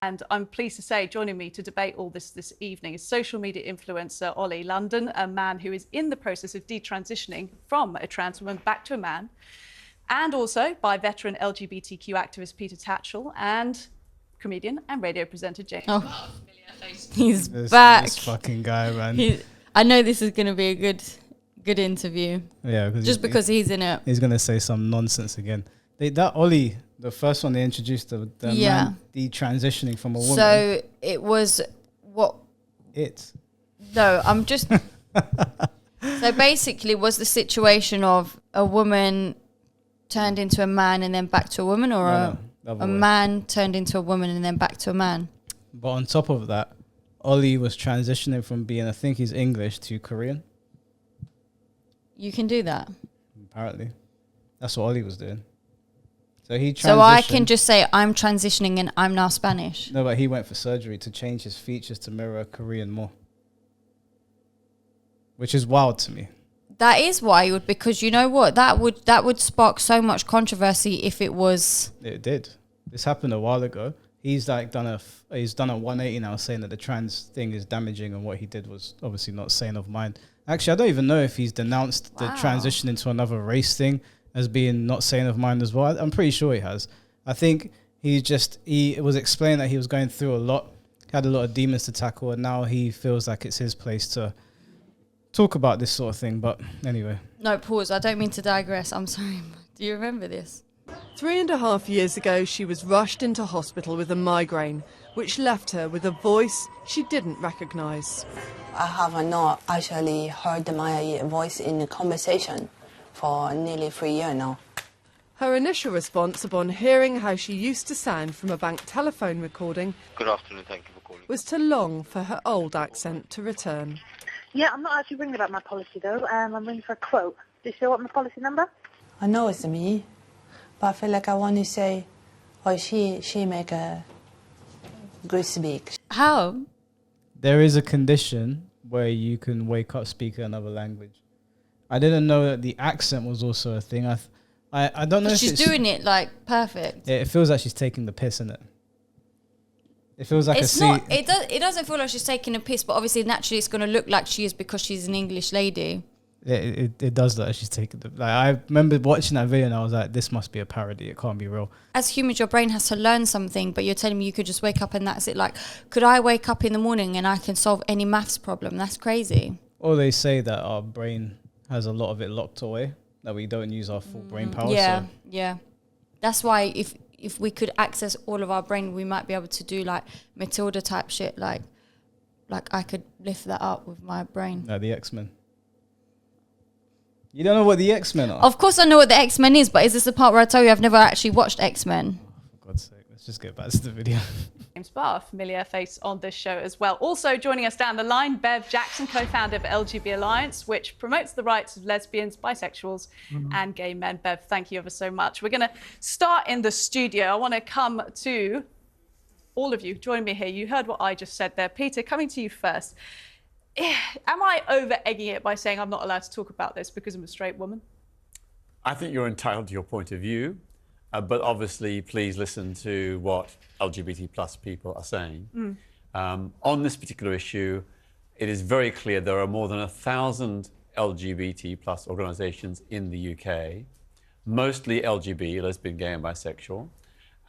And I'm pleased to say, joining me to debate all this evening is social media influencer Ollie London, a man who is in the process of detransitioning from a trans woman back to a man, and also by veteran LGBTQ activist Peter Tatchell and comedian and radio presenter James. Oh, he's back. This fucking guy, man. I know this is going to be a good interview. Yeah, because he's in it. He's going to say some nonsense again. That Ollie, the first one they introduced, the man detransitioning from a woman. So it was what? No, I'm just... So basically was the situation of a woman turned into a man and then back to a woman, or a man turned into a woman and then back to a man? But on top of that, Ollie was transitioning from being, I think he's English, to Korean. You can do that? Apparently. That's what Ollie was doing. So he transitioned. So I can just say I'm transitioning and I'm now Spanish? No, but he went for surgery to change his features to mirror Korean more. Which is wild to me. That is wild, because you know what? That would spark so much controversy if it was... It did. This happened a while ago. He's like done a 180 now, saying that the trans thing is damaging, and what he did was obviously not sane of mind. Actually, I don't even know if he's denounced the transition into another race thing as being not sane of mind as well. I'm pretty sure he has. I think he was explaining that he was going through a lot, had a lot of demons to tackle, and now he feels like it's his place to talk about this sort of thing. But anyway. No, pause. I don't mean to digress. I'm sorry. Do you remember this? 3.5 years ago, she was rushed into hospital with a migraine, which left her with a voice she didn't recognise. I have not actually heard my voice in a conversation for nearly 3 years now. Her initial response upon hearing how she used to sound from a bank telephone recording, "Good afternoon, thank you for calling," was to long for her old accent to return. Yeah, I'm not actually ringing about my policy though. I'm ringing for a quote. Do you still want my policy number? I know it's me, but I feel like I want to say, oh, she make a good speak. How? There is a condition where you can wake up speaking another language. I didn't know that the accent was also a thing. I don't know if she's doing it like perfect. It feels like she's taking the piss in it. It feels like it's not. It doesn't feel like she's taking a piss, but obviously naturally it's going to look like she is because she's an English lady. It does look like she's taking the... Like, I remember watching that video and I was like, this must be a parody. It can't be real. As humans, your brain has to learn something, but you're telling me you could just wake up and that's it. Like, could I wake up in the morning and I can solve any maths problem? That's crazy. Or they say that our brain has a lot of it locked away, that we don't use our full brain power. Yeah. That's why if we could access all of our brain, we might be able to do like Matilda type shit. Like I could lift that up with my brain. No, the X-Men. You don't know what the X-Men are? Of course I know what the X-Men is, but is this the part where I tell you I've never actually watched X-Men? Oh, for God's sake, let's just get back to the video. James Barr, a familiar face on this show as well. Also joining us down the line, Bev Jackson, co-founder of LGB Alliance, which promotes the rights of lesbians, bisexuals and gay men. Bev, thank you ever so much. We're going to start in the studio. I want to come to all of you. Join me here. You heard what I just said there. Peter, coming to you first. Am I over-egging it by saying I'm not allowed to talk about this because I'm a straight woman? I think you're entitled to your point of view, but obviously please listen to what LGBT plus people are saying. On this particular issue, it is very clear there are more than 1,000 LGBT plus organisations in the UK, mostly LGB, lesbian, gay and bisexual,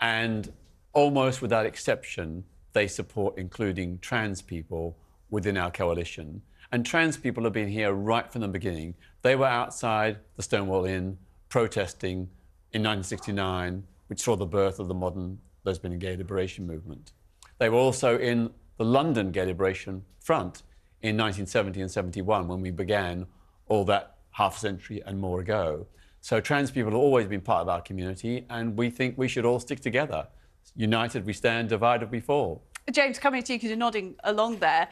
and almost without exception, they support including trans people within our coalition. And trans people have been here right from the beginning. They were outside the Stonewall Inn protesting in 1969, which saw the birth of the modern lesbian and gay liberation movement. They were also in the London Gay Liberation Front in 1970 and 71 when we began all that half century and more ago. So trans people have always been part of our community, and we think we should all stick together. United we stand, divided we fall. James, coming to you because you're nodding along there.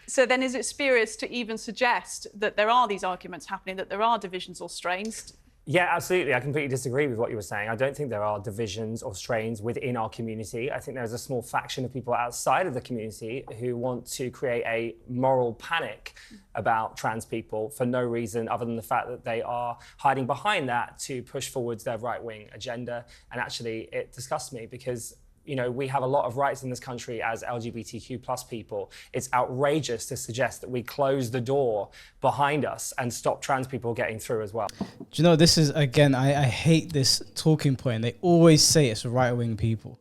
So then is it spurious to even suggest that there are these arguments happening, that there are divisions or strains? Yeah, absolutely. I completely disagree with what you were saying. I don't think there are divisions or strains within our community. I think there's a small faction of people outside of the community who want to create a moral panic about trans people for no reason other than the fact that they are hiding behind that to push forwards their right-wing agenda. And actually, it disgusts me because You know, we have a lot of rights in this country as LGBTQ plus people. It's outrageous to suggest that we close the door behind us and stop trans people getting through as well. Do you know, this is, again, I hate this talking point. They always say it's right-wing people.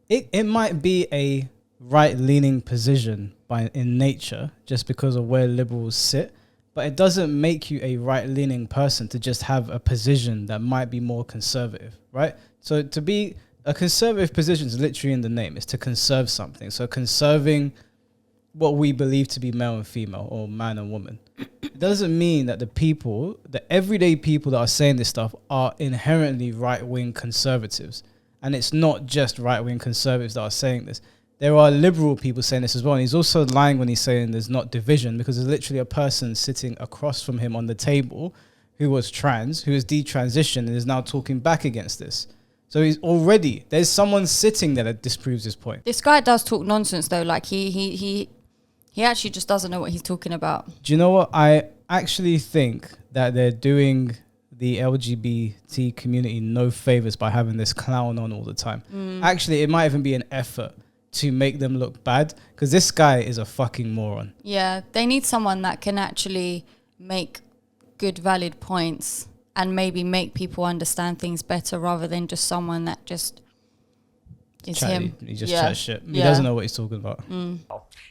It might be a right-leaning position in nature, just because of where liberals sit, but it doesn't make you a right-leaning person to just have a position that might be more conservative, right? So to be a conservative position is literally in the name. It's to conserve something. So conserving what we believe to be male and female, or man and woman. It doesn't mean that the everyday people that are saying this stuff are inherently right-wing conservatives. And it's not just right-wing conservatives that are saying this. There are liberal people saying this as well. And he's also lying when he's saying there's not division, because there's literally a person sitting across from him on the table who was trans, who is detransitioned, and is now talking back against this. So there's someone sitting there that disproves his point. This guy does talk nonsense though. Like he actually just doesn't know what he's talking about. Do you know what? I actually think that they're doing the LGBT community no favors by having this clown on all the time. Actually, it might even be an effort to make them look bad, because this guy is a fucking moron. Yeah, they need someone that can actually make good, valid points and maybe make people understand things better, rather than just someone that just is him. He just chats shit. He doesn't know what he's talking about.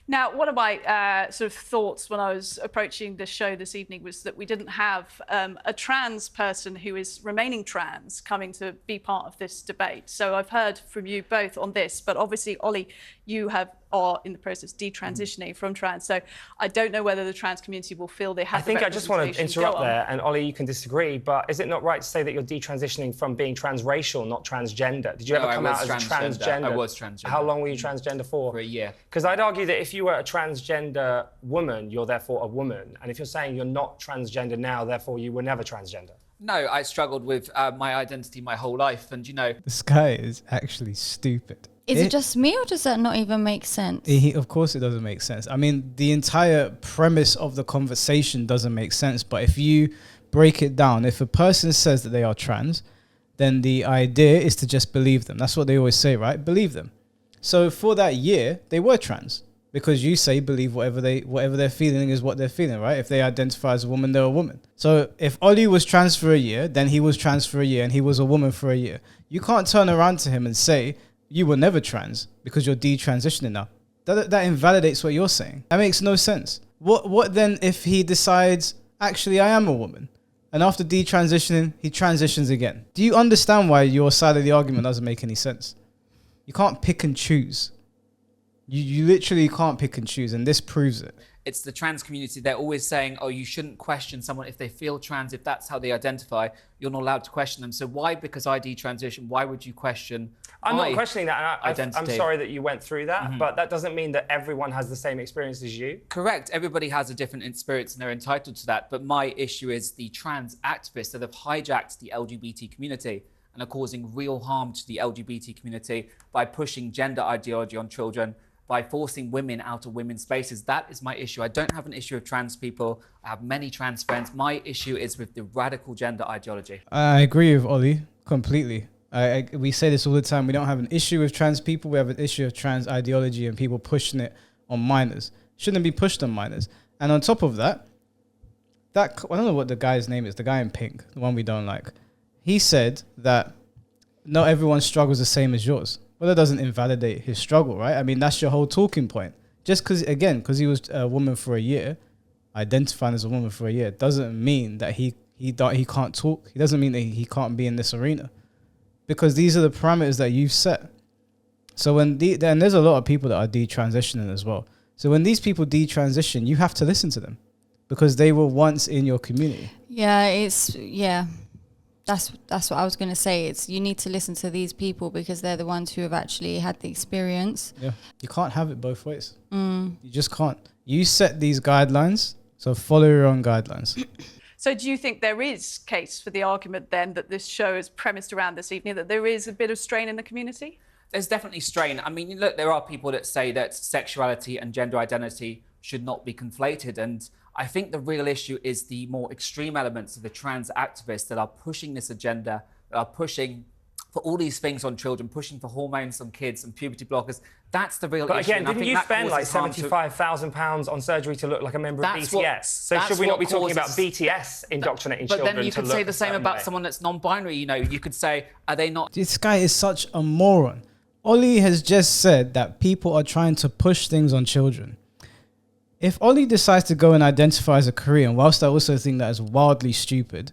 Now, one of my sort of thoughts when I was approaching the show this evening was that we didn't have a trans person who is remaining trans coming to be part of this debate. So I've heard from you both on this, but obviously, Ollie, you are in the process detransitioning from trans. So I don't know whether the trans community will feel they have. I think I just want to interrupt there, and Ollie, you can disagree, but is it not right to say that you're detransitioning from being transracial, not transgender? Did you ever come out as a transgender? I was transgender. How long were you transgender for? For a year. Because I'd argue that if you were a transgender woman, you're therefore a woman. And if you're saying you're not transgender now, therefore you were never transgender. No, I struggled with my identity my whole life. And, you know... This guy is actually stupid. Is it just me, or does that not even make sense? Of course it doesn't make sense. I mean, the entire premise of the conversation doesn't make sense. But if you break it down, if a person says that they are trans, then the idea is to just believe them. That's what they always say, right? Believe them. So for that year, they were trans, because you say believe whatever they're feeling is what they're feeling, right? If they identify as a woman, they're a woman. So if Ollie was trans for a year, then he was trans for a year, and he was a woman for a year. You can't turn around to him and say you were never trans because you're detransitioning now. That invalidates what you're saying. That makes no sense. What then if he decides, actually I am a woman, and after detransitioning, he transitions again? Do you understand why your side of the argument doesn't make any sense? You can't pick and choose. You literally can't pick and choose, and this proves it. It's the trans community. They're always saying, oh, you shouldn't question someone if they feel trans, if that's how they identify. You're not allowed to question them. So why, because I detransition, why would you question I'm not questioning that, and I'm identity? sorry that you went through that, but that doesn't mean that everyone has the same experience as you. Correct. Everybody has a different experience and they're entitled to that. But my issue is the trans activists that have hijacked the LGBT community and are causing real harm to the LGBT community by pushing gender ideology on children, by forcing women out of women's spaces. That is my issue. I don't have an issue with trans people. I have many trans friends. My issue is with the radical gender ideology. I agree with Ollie completely. We say this all the time. We don't have an issue with trans people. We have an issue of trans ideology and people pushing it on minors. Shouldn't be pushed on minors. And on top of that, I don't know what the guy's name is, the guy in pink, the one we don't like. He said that not everyone's struggle is the same as yours. Well, that doesn't invalidate his struggle, right? I mean, that's your whole talking point. Just because he was a woman for a year, identifying as a woman for a year, doesn't mean that he can't talk. He doesn't mean that he can't be in this arena, because these are the parameters that you've set. So and there's a lot of people that are detransitioning as well. So when these people detransition, you have to listen to them, because they were once in your community. That's what I was going to say. You need to listen to these people because they're the ones who have actually had the experience. Yeah, you can't have it both ways. You just can't. You set these guidelines, so follow your own guidelines. So do you think there is case for the argument then that this show is premised around this evening, that there is a bit of strain in the community? There's definitely strain. I mean, look, there are people that say that sexuality and gender identity should not be conflated. And I think the real issue is the more extreme elements of the trans activists that are pushing this agenda, that are pushing put all these things on children, pushing for hormones on kids and puberty blockers. That's the real but issue. again, didn't you spend like £75,000 on surgery to look like a member of BTS? So should we not be talking about BTS indoctrinating children? But then you could say the same about someone that's non-binary. You know, you could say, are they not? This guy is such a moron. Ollie has just said that people are trying to push things on children. If Ollie decides to go and identify as a Korean, whilst I also think that is wildly stupid,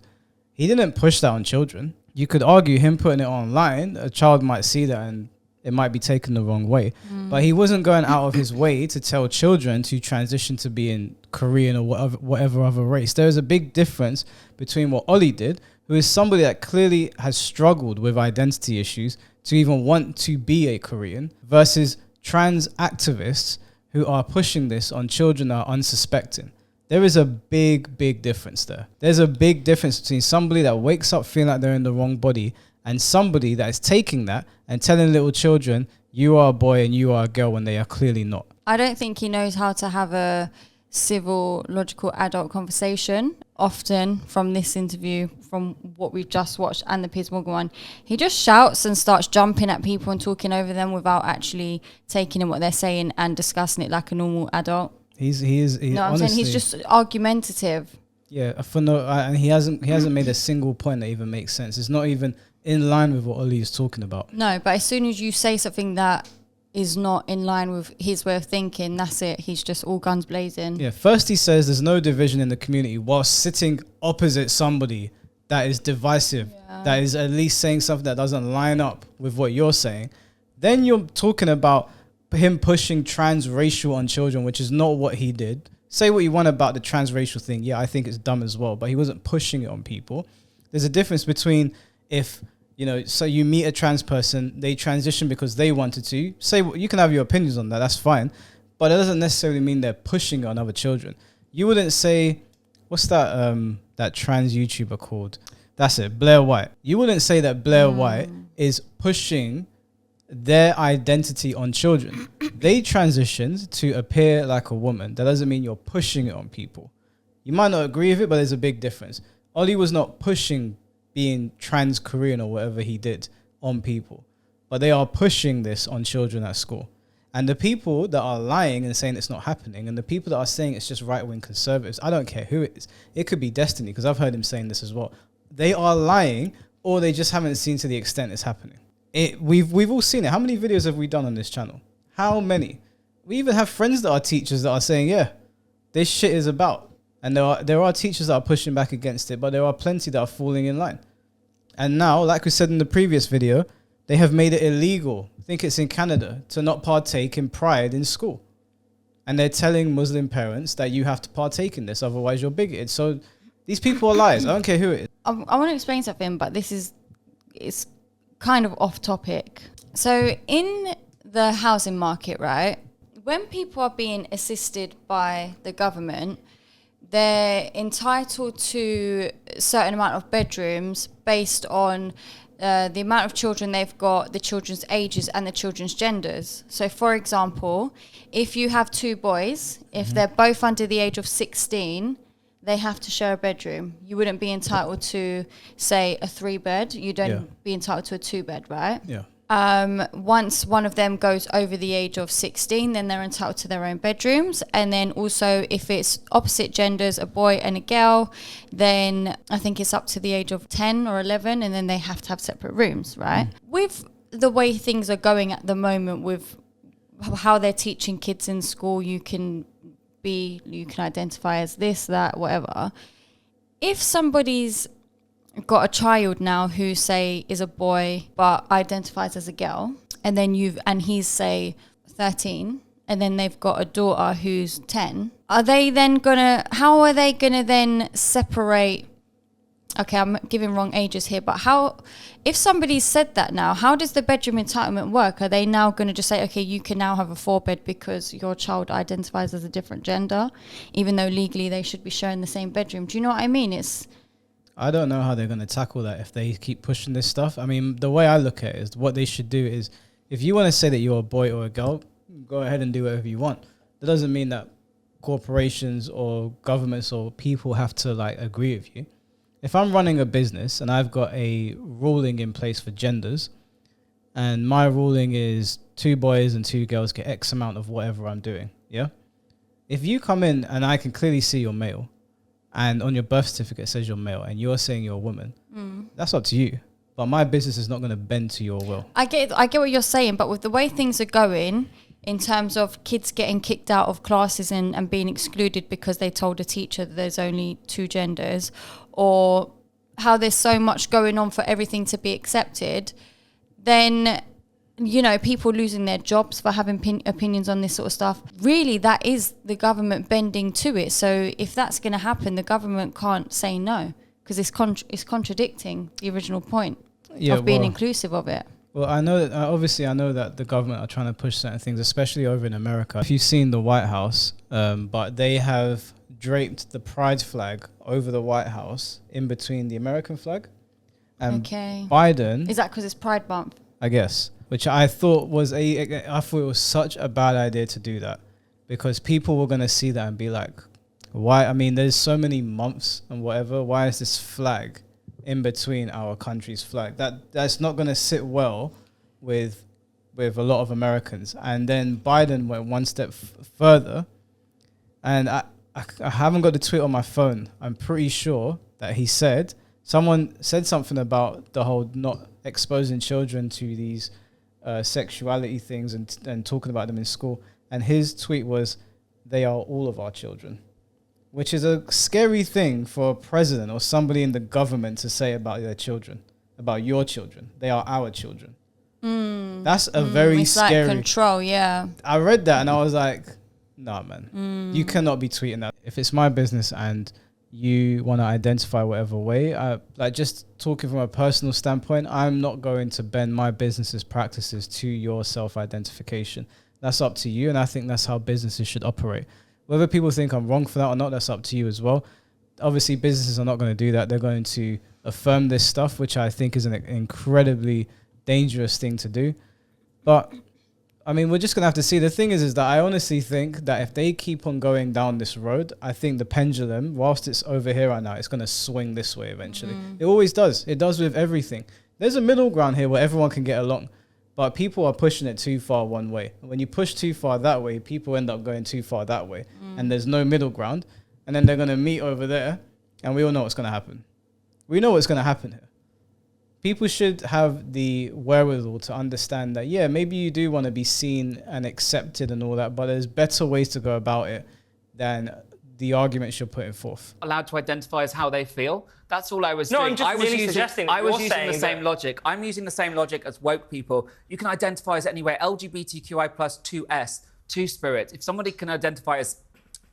he didn't push that on children. You could argue him putting it online, a child might see that and it might be taken the wrong way. But he wasn't going out of his way to tell children to transition to being Korean or whatever other race. There is a big difference between what Ollie did, who is somebody that clearly has struggled with identity issues to even want to be a Korean, versus trans activists who are pushing this on children that are unsuspecting. There is a big, big difference there. There's a big difference between somebody that wakes up feeling like they're in the wrong body and somebody that is taking that and telling little children, you are a boy and you are a girl, when they are clearly not. I don't think he knows how to have a civil, logical, adult conversation. Often from this interview, from what we've just watched and the Piers Morgan one, he just shouts and starts jumping at people and talking over them without actually taking in what they're saying and discussing it like a normal adult. He is. No, I'm saying he's just argumentative. Yeah, and he hasn't made a single point that even makes sense. It's not even in line with what Ollie is talking about. No, but as soon as you say something that is not in line with his way of thinking, that's it. He's just all guns blazing. Yeah, first he says there's no division in the community while sitting opposite somebody that is divisive, that is at least saying something that doesn't line up with what you're saying. Then you're talking about him pushing transracial on children, which is not what he did. Say what you want about the transracial thing. Yeah, I think it's dumb as well, but he wasn't pushing it on people. There's a difference between if, you know, so you meet a trans person, they transition because they wanted to. Say, you can have your opinions on that, that's fine. But it doesn't necessarily mean they're pushing it on other children. You wouldn't say, what's that trans YouTuber called? That's it, Blair White. You wouldn't say that Blair White is pushing their identity on children. They transitioned to appear like a woman. That doesn't mean you're pushing it on people. You might not agree with it, but there's a big difference. Ollie was not pushing being trans Korean or whatever he did on people, but they are pushing this on children at school. And the people that are lying and saying it's not happening, and the people that are saying it's just right-wing conservatives, I don't care who it is. It could be Destiny, because I've heard him saying this as well. They are lying, or they just haven't seen to the extent it's happening. We've all seen it. How many videos have we done on this channel? How many? We even have friends that are teachers that are saying, yeah, this shit is about. And there are teachers that are pushing back against it, but there are plenty that are falling in line. And now, like we said in the previous video, they have made it illegal, I think it's in Canada, to not partake in Pride in school. And they're telling Muslim parents that you have to partake in this, otherwise you're bigoted. So these people are liars. I don't care who it is. I want to explain something, but it's kind of off topic. So in the housing market, right, when people are being assisted by the government, they're entitled to a certain amount of bedrooms based on the amount of children they've got, the children's ages and the children's genders. So for example, if you have two boys, if they're both under the age of 16, they have to share a bedroom. You wouldn't be entitled to, say, a 3-bed. You don't be entitled to a 2-bed, right? Yeah. Once one of them goes over the age of 16, then they're entitled to their own bedrooms. And then also, if it's opposite genders, a boy and a girl, then I think it's up to the age of 10 or 11, and then they have to have separate rooms, right? With the way things are going at the moment, with how they're teaching kids in school, you can identify as this, that, whatever. If somebody's got a child now who, say, is a boy but identifies as a girl, and then he's, say, 13, and then they've got a daughter who's 10, how are they gonna then separate? Okay, I'm giving wrong ages here, but if somebody said that now, how does the bedroom entitlement work? Are they now going to just say, okay, you can now have a 4-bed because your child identifies as a different gender, even though legally they should be sharing the same bedroom? Do you know what I mean? I don't know how they're going to tackle that if they keep pushing this stuff. I mean, the way I look at it is what they should do is, if you want to say that you're a boy or a girl, go ahead and do whatever you want. That doesn't mean that corporations or governments or people have to agree with you. if I'm running a business and I've got a ruling in place for genders, and my ruling is 2 boys and 2 girls get X amount of whatever I'm doing, yeah? If you come in and I can clearly see you're male, and on your birth certificate it says you're male, and you're saying you're a woman, that's up to you. But my business is not going to bend to your will. I get what you're saying, but with the way things are going, in terms of kids getting kicked out of classes and being excluded because they told a teacher that there's only 2 genders, or how there's so much going on for everything to be accepted, then, you know, people losing their jobs for having opinions on this sort of stuff, really that is the government bending to it. So if that's going to happen, the government can't say no, because it's contradicting the original point of being inclusive of it. Well, I know that obviously I know that the government are trying to push certain things, especially over in America. If you've seen the White House, but they have draped the pride flag over the White House in between the American flag. Okay. Biden. Is that because it's Pride Month? I guess, which I thought it was such a bad idea to do that, because people were going to see that and be like, why? I mean, there's so many months and whatever. Why is this flag in between our country's flag? That's not going to sit well with a lot of Americans. And then Biden went one step further, and I haven't got the tweet on my phone. I'm pretty sure that someone said something about the whole not exposing children to these sexuality things and talking about them in school. And his tweet was, "They are all of our children," which is a scary thing for a president or somebody in the government to say about their children, about your children. They are our children. That's a very scary... Like control, yeah. I read that and I was like, nah, man. You cannot be tweeting that. If it's my business and you want to identify whatever way, like just talking from a personal standpoint, I'm not going to bend my business's practices to your self-identification. That's up to you, and I think that's how businesses should operate. Whether people think I'm wrong for that or not, that's up to you as well. Obviously, businesses are not going to do that. They're going to affirm this stuff, which I think is an incredibly dangerous thing to do. But, I mean, we're just going to have to see. The thing is that I honestly think that if they keep on going down this road, I think the pendulum, whilst it's over here right now, it's going to swing this way eventually. It always does. It does with everything. There's a middle ground here where everyone can get along. But people are pushing it too far one way. When you push too far that way, people end up going too far that way. And there's no middle ground. And then they're going to meet over there. And we all know what's going to happen. We know what's going to happen here. People should have the wherewithal to understand that, yeah, maybe you do want to be seen and accepted and all that, but there's better ways to go about it than the arguments you're putting forth. Allowed to identify as how they feel. That's all I was No, doing. I'm just really suggesting that I was you're using the saying same that- logic. I'm using the same logic as woke people. You can identify as anywhere. LGBTQI plus 2S, Two-Spirit. If somebody can identify as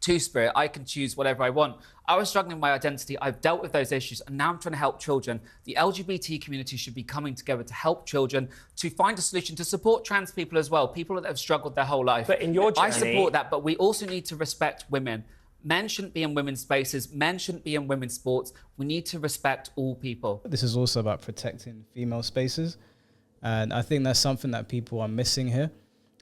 Two-Spirit, I can choose whatever I want. I was struggling with my identity. I've dealt with those issues, and now I'm trying to help children. The LGBT community should be coming together to help children, to find a solution, to support trans people as well, people that have struggled their whole life. But in your journey... I support that, but we also need to respect women. Men shouldn't be in women's spaces. Men shouldn't be in women's sports. We need to respect all people. This is also about protecting female spaces. And I think that's something that people are missing here.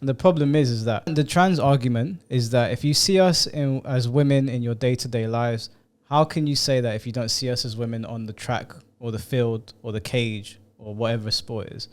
And the problem is that the trans argument is that if you see us as women in your day-to-day lives, how can you say that if you don't see us as women on the track or the field or the cage or whatever sport is?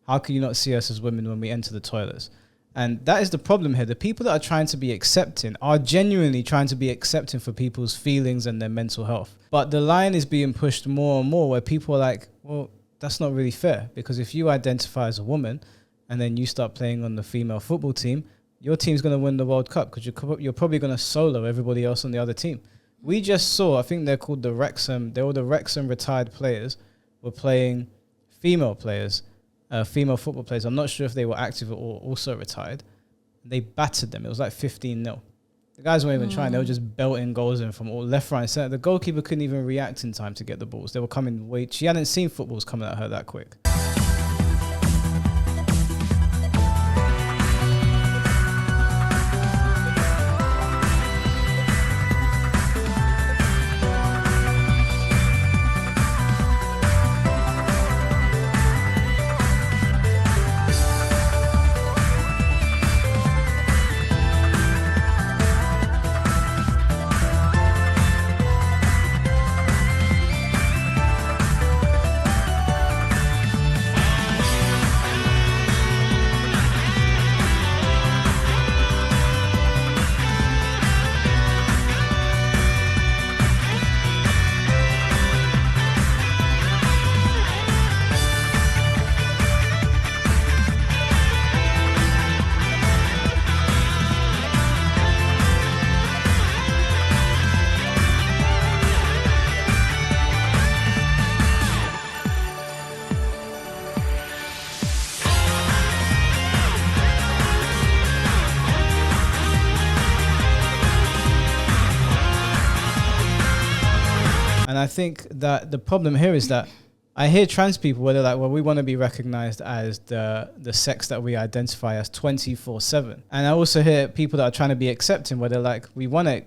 How can you not see us as women when we enter the toilets? And that is the problem here. The people that are trying to be accepting are genuinely trying to be accepting for people's feelings and their mental health. But the line is being pushed more and more where people are like, well, that's not really fair, because if you identify as a woman and then you start playing on the female football team, your team's going to win the World Cup because you're probably going to solo everybody else on the other team. We just saw, I think they're called the Wrexham, they were the Wrexham retired players, were playing female players, female football players. I'm not sure if they were active or also retired. They battered them. It was like 15-0. The guys weren't even trying. They were just belting goals in from all left, right, and centre. The goalkeeper couldn't even react in time to get the balls. They were coming way... She hadn't seen footballs coming at her that quick. And I think that the problem here is that I hear trans people where they're like, well, we want to be recognized as the sex that we identify as 24/7. And I also hear people that are trying to be accepting where they're like, we want to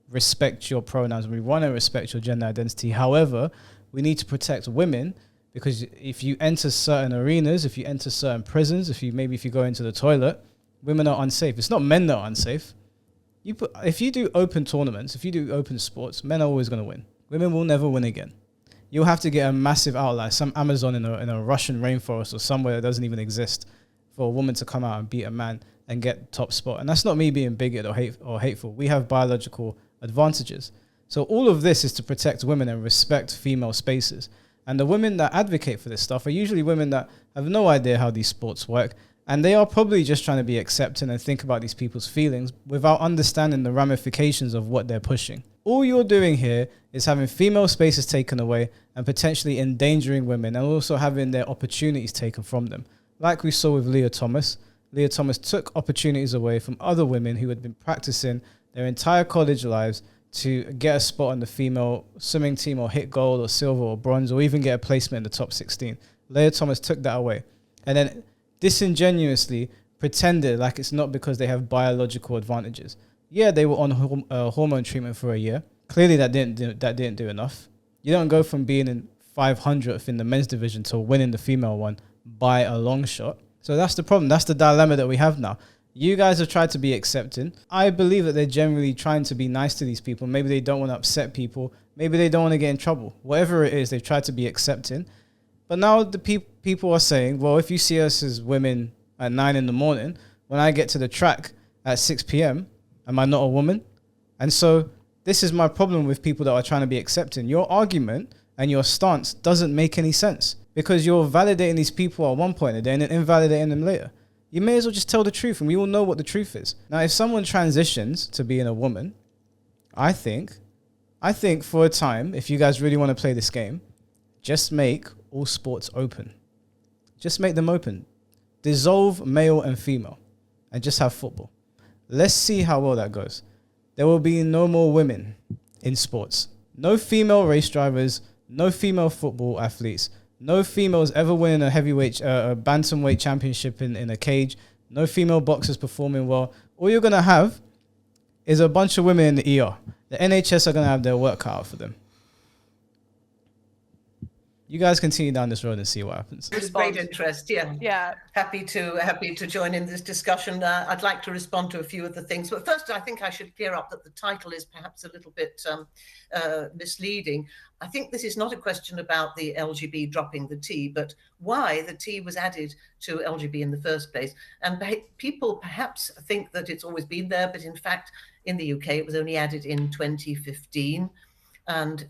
respect your pronouns, we want to respect your gender identity. However, we need to protect women, because if you enter certain arenas, if you enter certain prisons, if you go into the toilet, women are unsafe. It's not men that are unsafe. If you do open tournaments, if you do open sports, men are always going to win. Women will never win again. You'll have to get a massive outlier, some Amazon in a Russian rainforest or somewhere that doesn't even exist, for a woman to come out and beat a man and get top spot. And that's not me being bigoted or hateful. We have biological advantages. So all of this is to protect women and respect female spaces. And the women that advocate for this stuff are usually women that have no idea how these sports work. And they are probably just trying to be accepting and think about these people's feelings without understanding the ramifications of what they're pushing. All you're doing here is having female spaces taken away and potentially endangering women, and also having their opportunities taken from them. Like we saw with Leah Thomas. Leah Thomas took opportunities away from other women who had been practicing their entire college lives to get a spot on the female swimming team, or hit gold or silver or bronze, or even get a placement in the top 16. Leah Thomas took that away and then disingenuously pretended like it's not because they have biological advantages. Yeah, they were on hormone treatment for a year. Clearly that didn't do enough. You don't go from being in 500th in the men's division to winning the female one by a long shot. So that's the problem. That's the dilemma that we have now. You guys have tried to be accepting. I believe that they're generally trying to be nice to these people. Maybe they don't want to upset people. Maybe they don't want to get in trouble. Whatever it is, they've tried to be accepting. But now the people are saying, well, if you see us as women at 9 a.m, when I get to the track at 6 p.m, am I not a woman? And so this is my problem with people that are trying to be accepting. Your argument and your stance doesn't make any sense, because you're validating these people at one point and then invalidating them later. You may as well just tell the truth, and we all know what the truth is. Now, if someone transitions to being a woman, I think for a time, if you guys really want to play this game, just make all sports open. Just make them open. Dissolve male and female and just have football. Let's see how well that goes. There will be no more women in sports. No female race drivers, no female football athletes, no females ever winning a heavyweight, a bantamweight championship in a cage, no female boxers performing well. All you're going to have is a bunch of women in the ER. The NHS are going to have their work cut out for them. You guys continue down this road and see what happens. There's great interest, yeah. Happy to join in this discussion. I'd like to respond to a few of the things, but first I think I should clear up that the title is perhaps a little bit misleading. I think this is not a question about the LGB dropping the T, but why the T was added to LGB in the first place. And people perhaps think that it's always been there, but in fact, in the UK, it was only added in 2015. And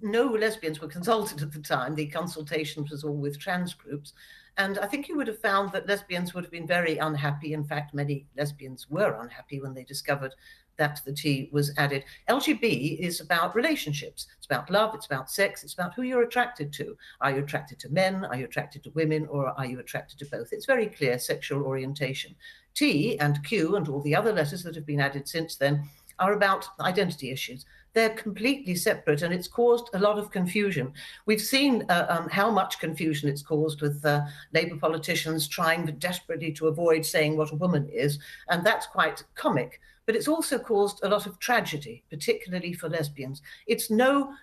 no lesbians were consulted at the time. The consultation was all with trans groups. And I think you would have found that lesbians would have been very unhappy. In fact, many lesbians were unhappy when they discovered that the T was added. LGB is about relationships. It's about love, it's about sex, it's about who you're attracted to. Are you attracted to men? Are you attracted to women? Or are you attracted to both? It's very clear sexual orientation. T and Q and all the other letters that have been added since then are about identity issues. They're completely separate, and it's caused a lot of confusion. We've seen how much confusion it's caused with Labour politicians trying desperately to avoid saying what a woman is, and that's quite comic. But it's also caused a lot of tragedy, particularly for lesbians. It's no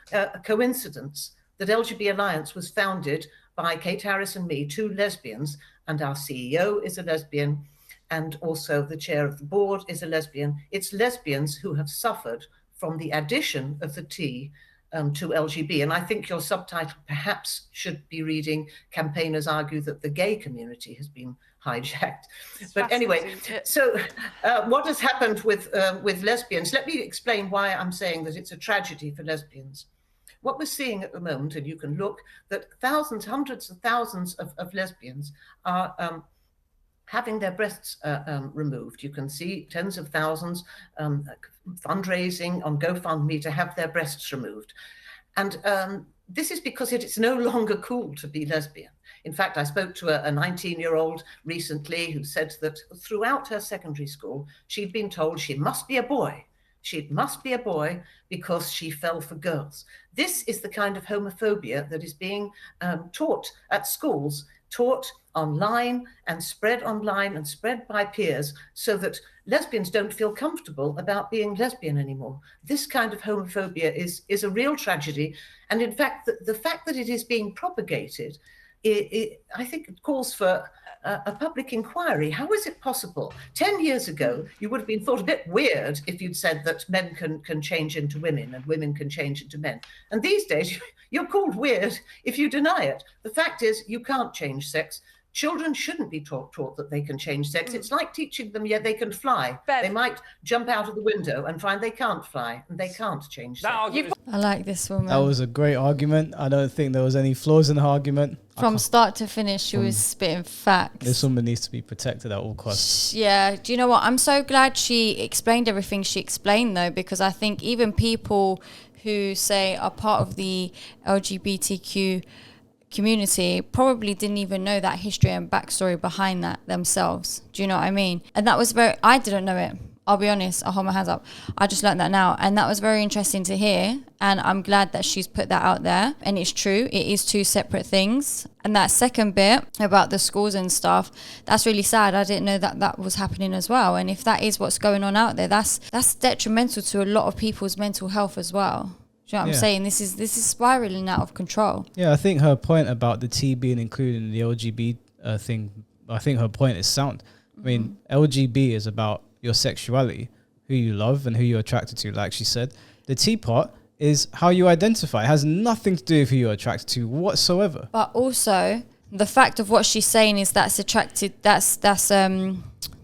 coincidence that LGB Alliance was founded by Kate Harris and me, two lesbians, and our CEO is a lesbian, and also the chair of the board is a lesbian. It's lesbians who have suffered from the addition of the T to LGB. And I think your subtitle perhaps should be reading "Campaigners argue that the gay community has been hijacked." But anyway, so what has happened with lesbians? Let me explain why I'm saying that it's a tragedy for lesbians. What we're seeing at the moment, and you can look, that thousands, hundreds of thousands of lesbians are having their breasts removed. You can see tens of thousands fundraising on GoFundMe to have their breasts removed. And this is because it is no longer cool to be lesbian. In fact, I spoke to a 19-year-old recently who said that throughout her secondary school, she'd been told she must be a boy She must be a boy because she fell for girls. This is the kind of homophobia that is being taught at schools, taught online and spread by peers, so that lesbians don't feel comfortable about being lesbian anymore. This kind of homophobia is a real tragedy. And in fact, the fact that it is being propagated, I think it calls for a public inquiry. How is it possible? 10 years ago, you would have been thought a bit weird if you'd said that men can change into women and women can change into men. And these days, you're called weird if you deny it. The fact is, you can't change sex. Children shouldn't be taught that they can change sex. It's like teaching them, they can fly. Bev. They might jump out of the window and find they can't fly and they can't change sex. I like this woman. That was a great argument. I don't think there was any flaws in the argument. From start to finish, she was spitting facts. This woman needs to be protected at all costs. Yeah. Do you know what? I'm so glad she explained everything she explained, though, because I think even people who say are part of the LGBTQ community probably didn't even know that history and backstory behind that themselves. Do you know what I mean? And that was I didn't know it. I'll be honest, I'll hold my hands up. I just learned that now. And that was very interesting to hear. And I'm glad that she's put that out there. And it's true, it is two separate things. And that second bit about the schools and stuff, that's really sad. I didn't know that was happening as well. And if that is what's going on out there, that's detrimental to a lot of people's mental health as well. Do you know what I'm saying? This is spiraling out of control. Yeah, I think her point about the T being included in the LGB thing, I think her point is sound. I mean, LGB is about your sexuality, who you love and who you're attracted to, like she said. The T part is how you identify. It has nothing to do with who you're attracted to whatsoever. But also, the fact of what she's saying is that's the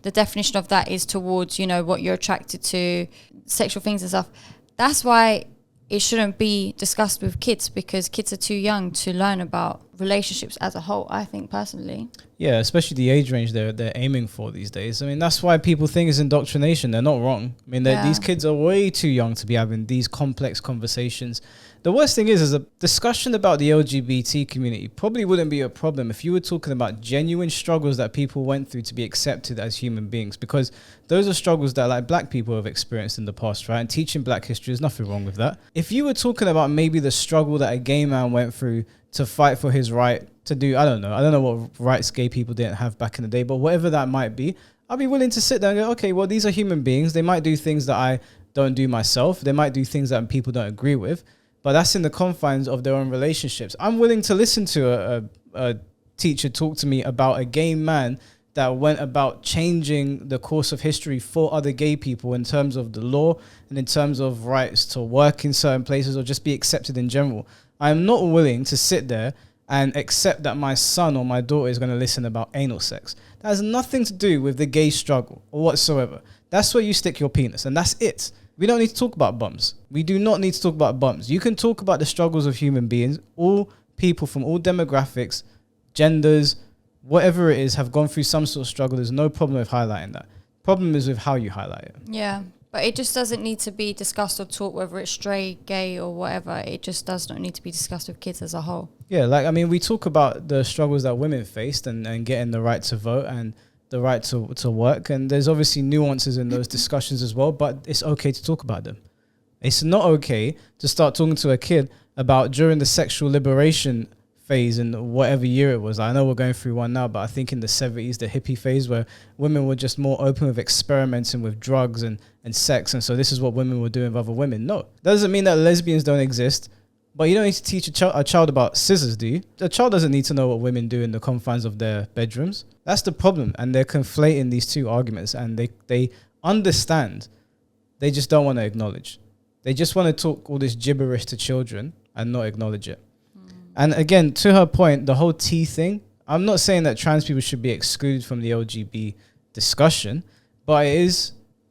definition of that is towards, what you're attracted to, sexual things and stuff. That's why it shouldn't be discussed with kids, because kids are too young to learn about relationships as a whole, I think, personally. Yeah, especially the age range they're aiming for these days. I mean, that's why people think it's indoctrination. They're not wrong. I mean, these kids are way too young to be having these complex conversations. The worst thing is a discussion about the LGBT community probably wouldn't be a problem if you were talking about genuine struggles that people went through to be accepted as human beings, because those are struggles that like black people have experienced in the past, right? And teaching black history, there's nothing wrong with that. If you were talking about maybe the struggle that a gay man went through to fight for his right to do, I don't know what rights gay people didn't have back in the day, but whatever that might be, I'd be willing to sit there and go, okay, well, these are human beings. They might do things that I don't do myself. They might do things that people don't agree with, but that's in the confines of their own relationships. I'm willing to listen to a teacher talk to me about a gay man that went about changing the course of history for other gay people in terms of the law and in terms of rights to work in certain places or just be accepted in general. I'm not willing to sit there and accept that my son or my daughter is going to listen about anal sex. That has nothing to do with the gay struggle or whatsoever. That's where you stick your penis, and that's it. We don't need to talk about bums. We do not need to talk about bums. You can talk about the struggles of human beings. All people from all demographics, genders, whatever it is, have gone through some sort of struggle. There's no problem with highlighting that. Problem is with how you highlight it. Yeah, but it just doesn't need to be discussed or taught, whether it's straight, gay or whatever. It just does not need to be discussed with kids as a whole. Yeah, we talk about the struggles that women faced and getting the right to vote and the right to work. And there's obviously nuances in those discussions as well, but it's okay to talk about them. It's not okay to start talking to a kid about during the sexual liberation phase in whatever year it was. I know we're going through one now, but I think in the 70s, the hippie phase, where women were just more open with experimenting with drugs and sex. And so this is what women were doing with other women. No, that doesn't mean that lesbians don't exist, but you don't need to teach a child about scissors, do you? A child doesn't need to know what women do in the confines of their bedrooms. That's the problem. And they're conflating these two arguments, and they understand. They just don't want to acknowledge. They just want to talk all this gibberish to children and not acknowledge it. And again, to her point, the whole T thing, I'm not saying that trans people should be excluded from the LGB discussion, but it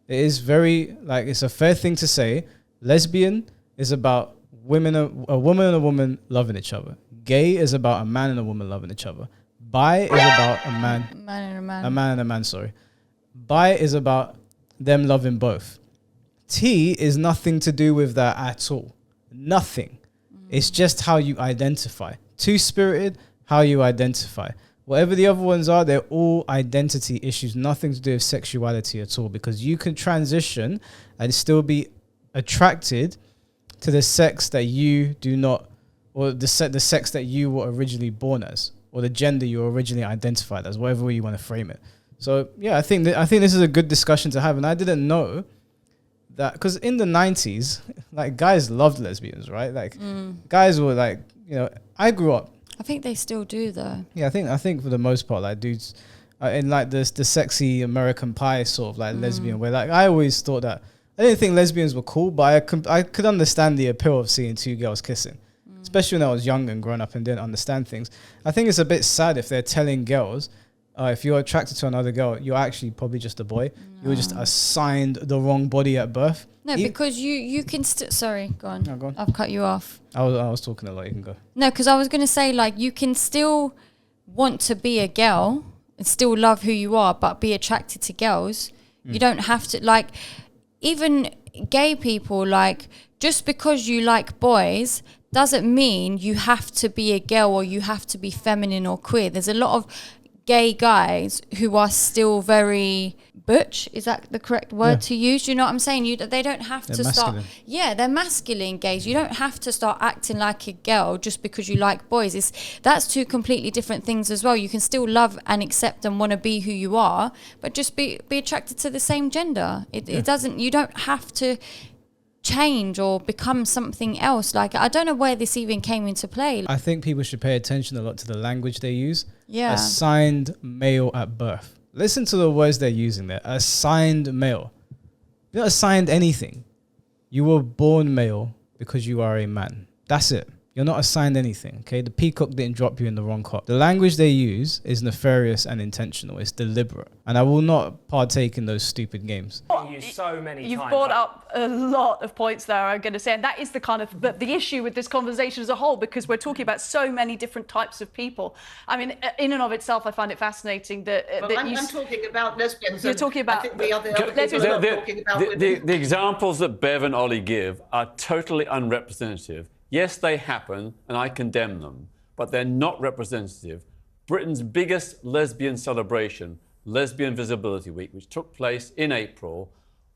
is very, it's a fair thing to say. Lesbian is about a woman and a woman loving each other. Gay is about a man and a woman loving each other. Bi is about a man and a man, sorry. Bi is about them loving both. T is nothing to do with that at all. Nothing. It's just how you identify. Two-spirited, how you identify. Whatever the other ones are, they're all identity issues, nothing to do with sexuality at all, because you can transition and still be attracted to the sex that you do not, or the sex that you were originally born as, or the gender you were originally identified as, whatever way you want to frame it. So yeah, I think this is a good discussion to have, and I didn't know that, because in the 90s, like, guys loved lesbians, right? Like guys were like, you know, I grew up. I think they still do though. Yeah, I think for the most part, like, dudes in like the sexy American Pie sort of like lesbian way. Like, I always thought that, I didn't think lesbians were cool, but I could understand the appeal of seeing two girls kissing, especially when I was young and grown up and didn't understand things. I think it's a bit sad if they're telling girls, if you're attracted to another girl, you're actually probably just a boy. You were just assigned the wrong body at birth. No, because you can still... Sorry, go on. No, go on. I've cut you off. I was talking a lot. You can go. No, because I was going to say, like, you can still want to be a girl and still love who you are, but be attracted to girls. You don't have to... Like, even gay people, like, just because you like boys doesn't mean you have to be a girl or you have to be feminine or queer. There's a lot of gay guys who are still very butch. Is that the correct word to use? You know what I'm saying? They don't have to masculine. start. Yeah, they're masculine gays. You don't have to start acting like a girl just because you like boys. That's two completely different things as well. You can still love and accept and want to be who you are, but just be attracted to the same gender. It doesn't. You don't have to change or become something else. Like, I don't know where this even came into play. I think people should pay attention a lot to the language they use. Yeah. Assigned male at birth. Listen to the words they're using there. Assigned male. You're not assigned anything. You were born male because you are a man. That's it. You're not assigned anything, okay? The peacock didn't drop you in the wrong cock. The language they use is nefarious and intentional. It's deliberate. And I will not partake in those stupid games. You've brought up a lot of points there, I'm going to say, and that is the kind of the issue with this conversation as a whole, because we're talking about so many different types of people. I mean, in and of itself, I find it fascinating that... I'm talking about lesbians. You're talking about... I think the other people are talking about the examples that Bev and Ollie give are totally unrepresentative. Yes, they happen, and I condemn them, but they're not representative. Britain's biggest lesbian celebration, Lesbian Visibility Week, which took place in April,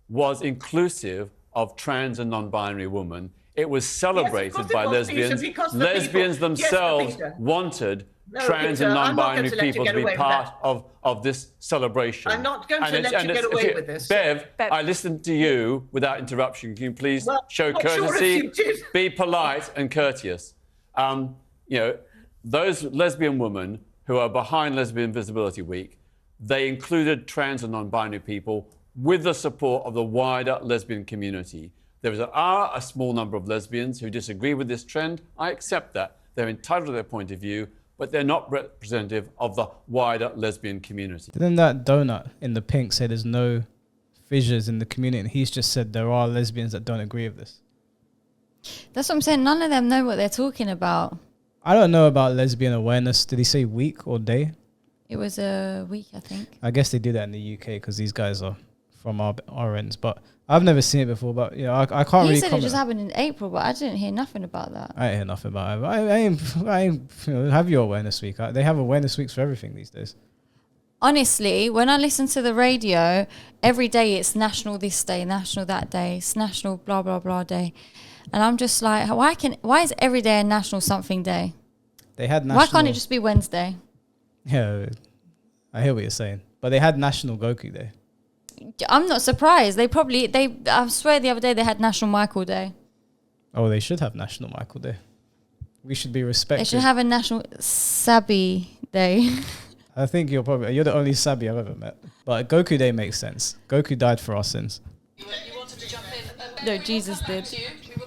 was inclusive of trans and non-binary women. It was celebrated by lesbians. Lesbians themselves wanted trans and non-binary people to be part of this celebration. I'm not going to let you get away with this. Bev, I listened to you without interruption. Can you please show courtesy, be polite and courteous? You know, those lesbian women who are behind Lesbian Visibility Week, they included trans and non-binary people with the support of the wider lesbian community. There are a small number of lesbians who disagree with this trend. I accept that. They're entitled to their point of view, but they're not representative of the wider lesbian community. Didn't that donut in the pink say there's no fissures in the community? And he's just said there are lesbians that don't agree with this. That's what I'm saying. None of them know what they're talking about. I don't know about lesbian awareness. Did he say week or day? It was a week, I think. I guess they do that in the UK because these guys are from our ends, but I've never seen it before. But you know, I can't really. He said it just happened in April, but I didn't hear nothing about that. I ain't hear nothing about it. I ain't you know, have your awareness week. They have awareness weeks for everything these days. Honestly, when I listen to the radio, every day it's national this day, national that day, it's national blah blah blah day, and I'm just like, why is every day a national something day? They had national. Why can't it just be Wednesday? Yeah, I hear what you're saying, but they had National Goku Day. I'm not surprised. I swear the other day they had National Michael Day. Oh, they should have National Michael Day. We should be respected. They should have a National Sabi Day. I think you're the only Sabi I've ever met. But Goku Day makes sense. Goku died for our sins. You wanted to jump in? No, Jesus did.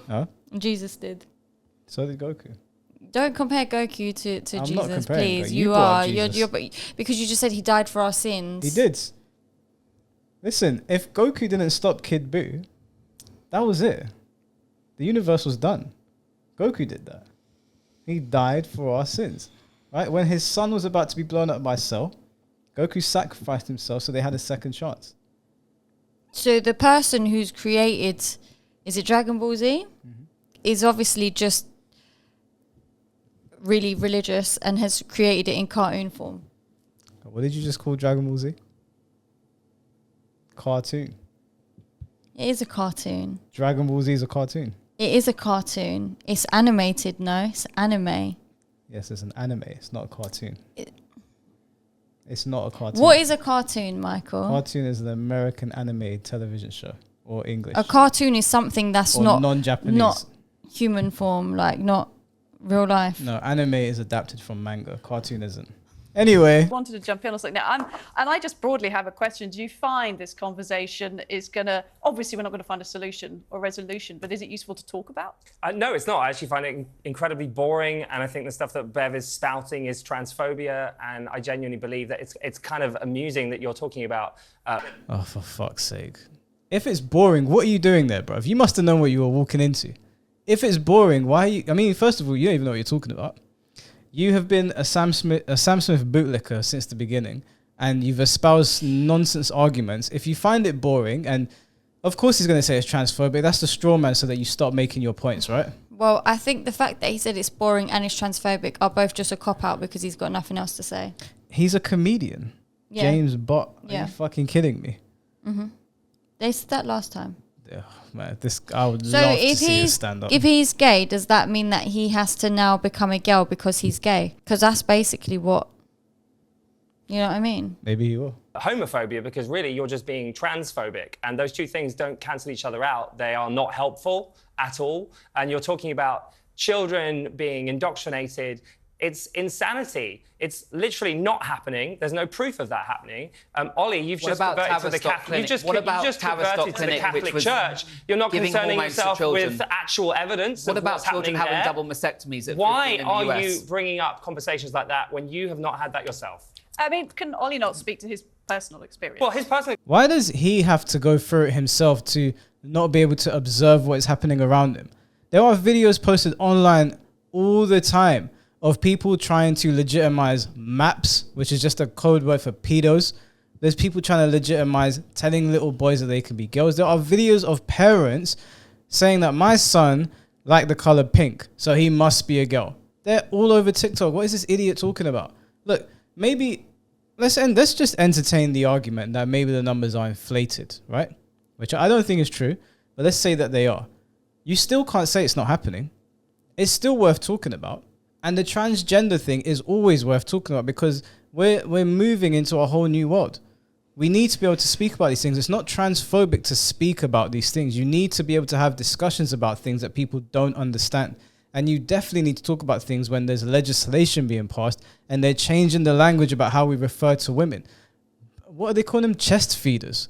Huh? Jesus did. So did Goku. Don't compare Goku to I'm Jesus, not comparing please. Goku. You are. You're because you just said he died for our sins. He did. Listen, if Goku didn't stop Kid Buu, that was it. The universe was done. Goku did that. He died for our sins. Right? When his son was about to be blown up by Cell, Goku sacrificed himself so they had a second chance. So the person who's created, is it Dragon Ball Z? Mm-hmm. Is obviously just really religious and has created it in cartoon form. What did you just call Dragon Ball Z? Cartoon. It is a cartoon. Dragon Ball Z is a cartoon. It is a cartoon. It's animated, no? It's anime. Yes, it's an anime. It's not a cartoon. It's not a cartoon. What is a cartoon, Michael? Cartoon is an American anime television show, or English. A cartoon is something that's or not non-Japanese. Not human form, like not real life. No, anime is adapted from manga. Cartoon isn't. Anyway. I wanted to jump in on something now. And I just broadly have a question. Do you find this conversation is going to, obviously we're not going to find a solution or resolution, but is it useful to talk about? No, it's not. I actually find it incredibly boring. And I think the stuff that Bev is spouting is transphobia. And I genuinely believe that it's kind of amusing that you're talking about. Oh, for fuck's sake. If it's boring, what are you doing there, bruv? You must have known what you were walking into. If it's boring, why are you... I mean, first of all, you don't even know what you're talking about. You have been a Sam Smith bootlicker since the beginning, and you've espoused nonsense arguments. If you find it boring, and of course he's going to say it's transphobic, that's the straw man so that you start making your points, right? Well, I think the fact that he said it's boring and it's transphobic are both just a cop-out because he's got nothing else to say. He's a comedian. Yeah. James Bott. Are you fucking kidding me? Mm-hmm. They said that last time. Oh, man, I would love to see his stand-up. If he's gay, does that mean that he has to now become a girl because he's gay? Because that's basically what... You know what I mean? Maybe he will. Homophobia, because really you're just being transphobic, and those two things don't cancel each other out. They are not helpful at all. And you're talking about children being indoctrinated. It's insanity. It's literally not happening. There's no proof of that happening. Ollie, you've just converted to the Catholic. You just converted to the Catholic Church. You're not concerning yourself with actual evidence. What about children having double mastectomies? Why are you bringing up conversations like that when you have not had that yourself? I mean, can Ollie not speak to his personal experience? Well, his personal... Why does he have to go through it himself to not be able to observe what is happening around him? There are videos posted online all the time of people trying to legitimize MAPS, which is just a code word for pedos. There's people trying to legitimize telling little boys that they can be girls. There are videos of parents saying that my son liked the color pink, so he must be a girl. They're all over TikTok. What is this idiot talking about? Look, maybe let's just entertain the argument that maybe the numbers are inflated, right? Which I don't think is true, but let's say that they are. You still can't say it's not happening. It's still worth talking about. And the transgender thing is always worth talking about because we're moving into a whole new world. We need to be able to speak about these things. It's not transphobic to speak about these things. You need to be able to have discussions about things that people don't understand. And you definitely need to talk about things when there's legislation being passed and they're changing the language about how we refer to women. What are they calling them? Chest feeders,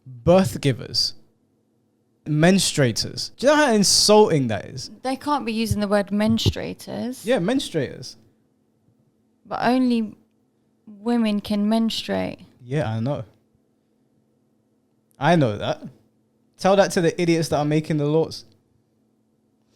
birth givers, menstruators. Do you know how insulting that is? They can't be using the word menstruators. Yeah, menstruators. But only women can menstruate. Yeah, I know. I know that. Tell that to the idiots that are making the laws.